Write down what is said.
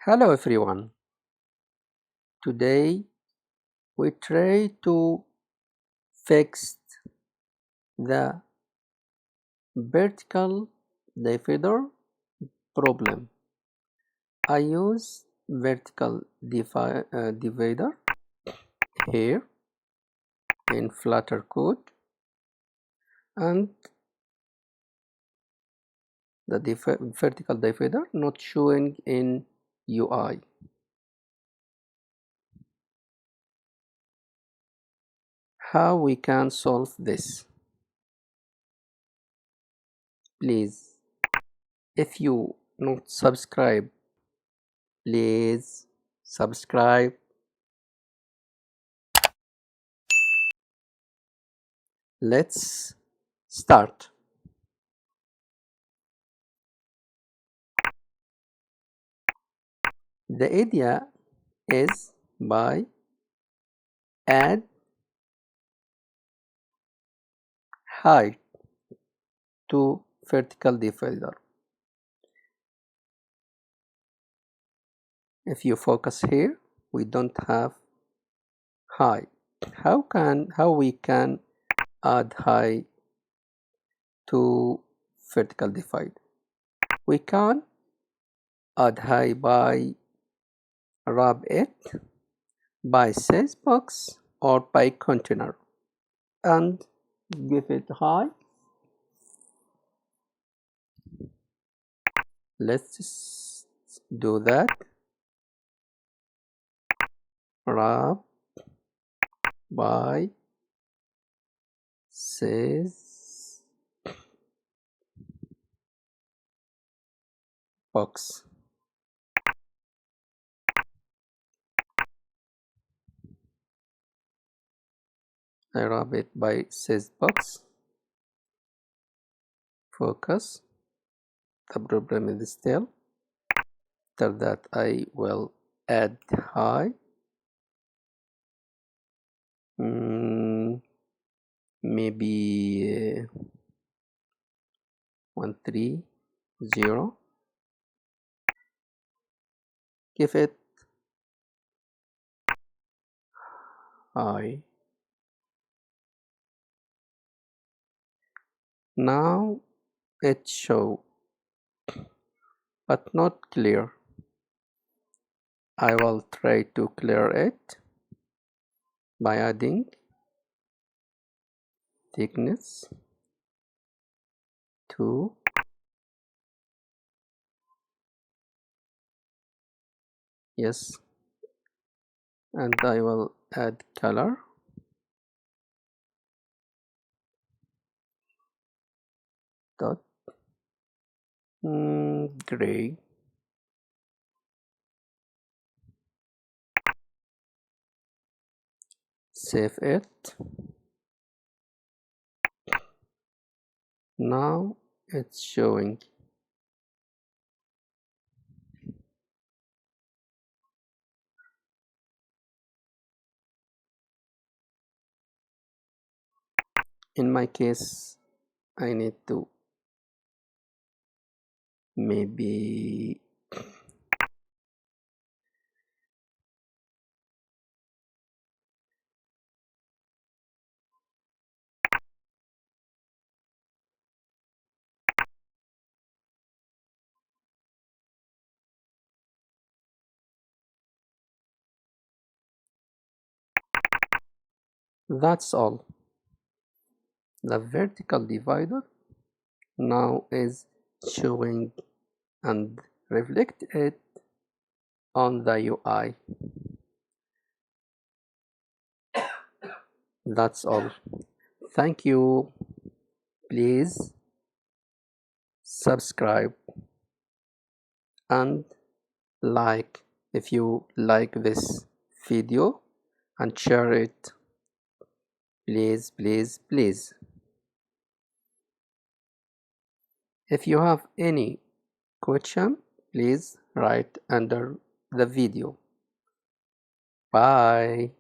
Hello everyone. Today we try to fix the vertical divider problem. I use vertical divider here in Flutter code, and the vertical divider not showing in UI. How we can solve this? Please, if you not subscribe, please subscribe. Let's start. The idea is by add height to vertical divider. If you focus here, we don't have height. How we can add height to vertical divide? We can add height by wrap it by size box or by container and give it height. Let's do that. Wrap by size box. I wrap it by size box. Focus. The problem is still. After that, I will add height. Maybe 130. Give it high. Now it show, but not clear. I will try to clear it by adding thickness to yes, and I will add color dot gray. Save it. Now it's showing. In my case, I need to maybe that's all. The vertical divider now is showing and reflect it on the UI. That's all. Thank you. Please subscribe and like if you like this video and share it. Please, please, please. If you have any question, please write under the video. Bye.